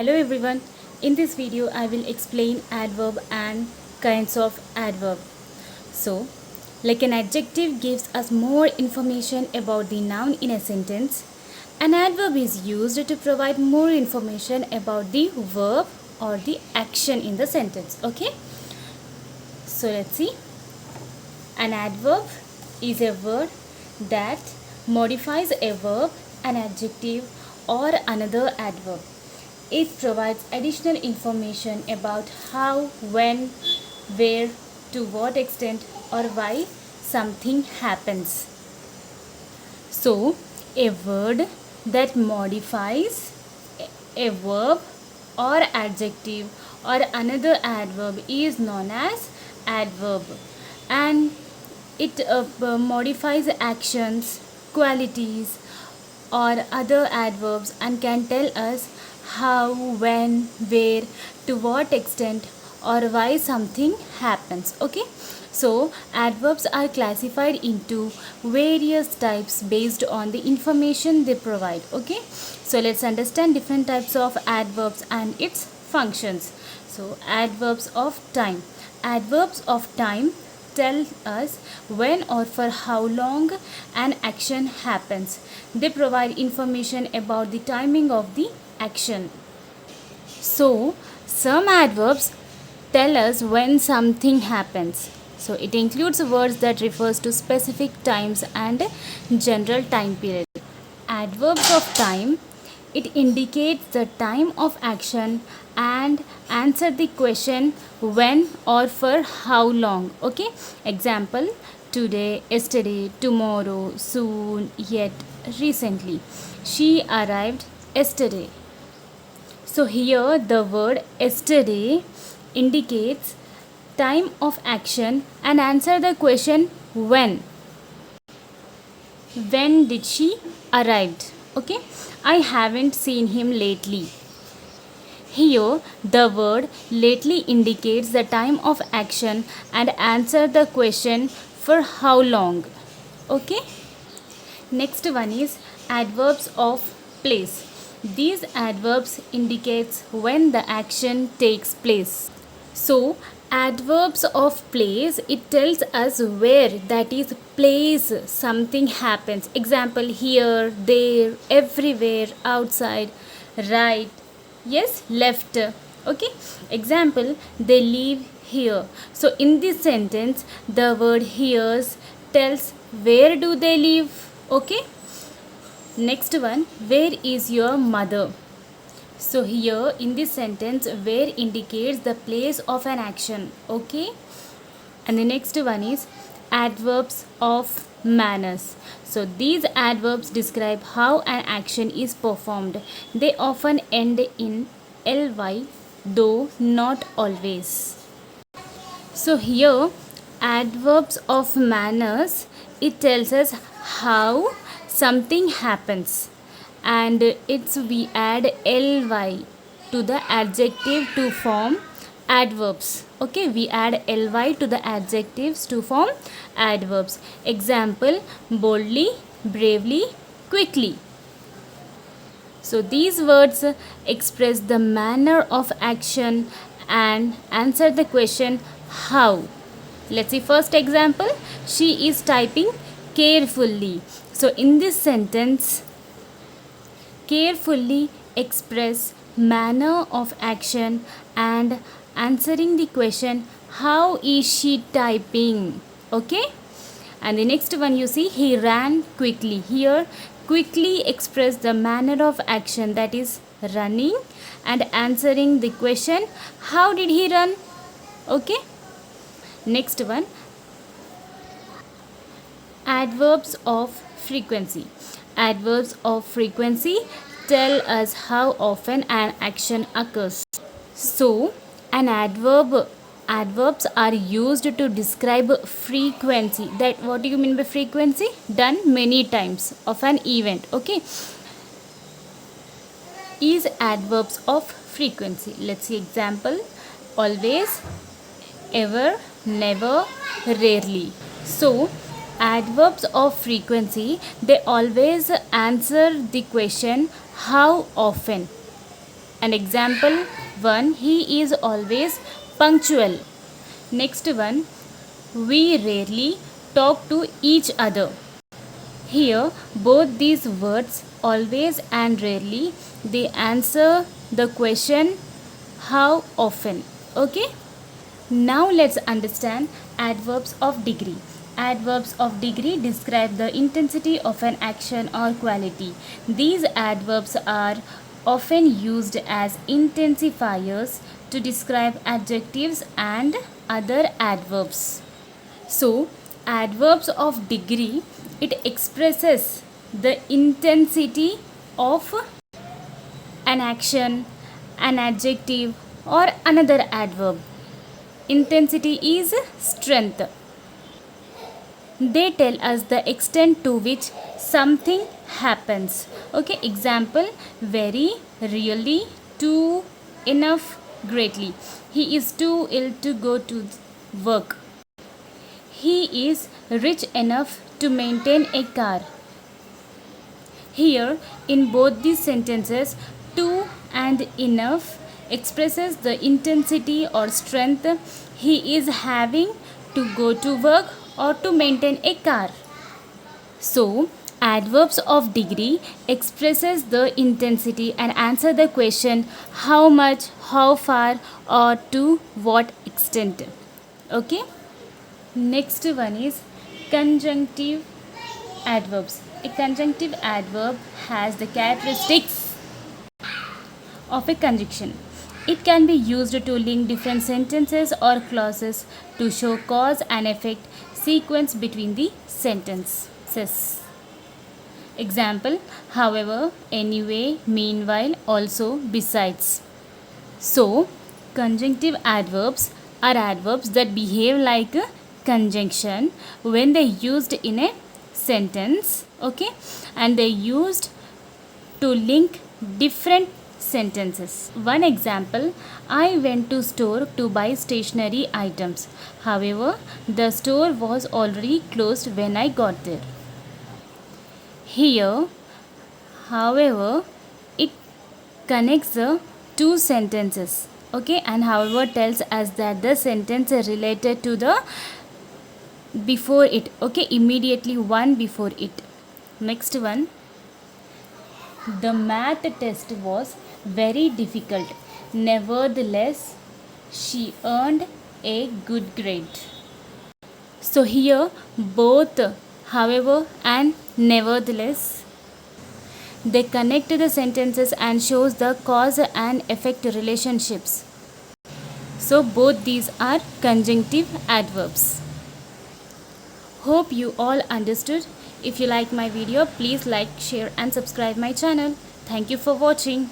Hello everyone. In this video I will explain adverb and kinds of adverb. So, like an adjective gives us more information about the noun in a sentence, an adverb is used to provide more information about the verb or the action in the sentence. Okay? So, let's see. An adverb is a word that modifies a verb, an adjective, or another adverb. It provides additional information about how, when, where, to what extent, or why something happens. So, a word that modifies a verb or adjective or another adverb is known as adverb, and it modifies actions, qualities, or other adverbs and can tell us how, when, where, to what extent, or why something happens. Okay, so adverbs are classified into various types based on the information they provide. Okay, so let's understand different types of adverbs and its functions. So adverbs of time. Adverbs of time tell us when or for how long an action happens. They provide information about the timing of the action. So, some adverbs tell us when something happens. So, it includes words that refers to specific times and general time period. Adverbs of time, it indicates the time of action and answer the question when or for how long. Okay, example: today, yesterday, tomorrow, soon, yet, recently. She arrived yesterday. So here the word yesterday indicates time of action and answer the question when. When did she arrived? Okay, I haven't seen him lately. Here the word lately indicates the time of action and answer the question for how long. Okay, next one is adverbs of place. These adverbs indicates when the action takes place. So adverbs of place, it tells us where, that is place something happens. Example: here, there, everywhere, outside, right, yes, left. Okay, example: they live here. So in this sentence the word here tells where do they live. Okay, next one: where is your mother? So here in this sentence where indicates the place of an action. Okay, and the next one is adverbs of manners. So these adverbs describe how an action is performed. They often end in ly, though not always. So here adverbs of manners, it tells us how something happens, and it's we add ly to the adjective to form adverbs. Okay, we add ly to the adjectives to form adverbs. Example: boldly, bravely, quickly. So these words express the manner of action and answer the question how. Let's see first example: she is typing carefully. So in this sentence, carefully express manner of action and answering the question how is she typing. Okay, and the next one you see, he ran quickly. Here quickly express the manner of action, that is running, and answering the question how did he run. Okay, next one, adverbs of frequency. Adverbs of frequency tell us how often an action occurs. So an adverbs are used to describe frequency. That what do you mean by frequency? Done many times of an event. Okay, is adverbs of frequency. Let's see example: always, ever, never, rarely. So adverbs of frequency, they always answer the question how often. An example one, he is always punctual. Next one, we rarely talk to each other. Here, both these words, always and rarely, they answer the question how often. Okay? Now let's understand adverbs of degree. Adverbs of degree describe the intensity of an action or quality. These adverbs are often used as intensifiers to describe adjectives and other adverbs. So, adverbs of degree, it expresses the intensity of an action, an adjective or another adverb. Intensity is strength. They tell us the extent to which something happens. Okay, example, very, really, too, enough, greatly. He is too ill to go to work. He is rich enough to maintain a car. Here, in both these sentences, too and enough expresses the intensity or strength he is having to go to work or to maintain a car. So, adverbs of degree expresses the intensity and answer the question how much, how far or to what extent. Okay? Next one is conjunctive adverbs. A conjunctive adverb has the characteristics of a conjunction. It can be used to link different sentences or clauses to show cause and effect sequence between the sentences. Example, however, anyway, meanwhile, also, besides. So, conjunctive adverbs are adverbs that behave like a conjunction when they used in a sentence, okay, and they used to link different sentences. One example, I went to store to buy stationery items. However, the store was already closed when I got there. Here, however, it connects the two sentences, okay, and however tells us that the sentence is related to the before it, okay, immediately one before it. Next one, the math test was very difficult. Nevertheless, she earned a good grade. So here both however and nevertheless, they connect the sentences and shows the cause and effect relationships. So both these are conjunctive adverbs. Hope you all understood. If you like my video, please like, share and subscribe my channel. Thank you for watching.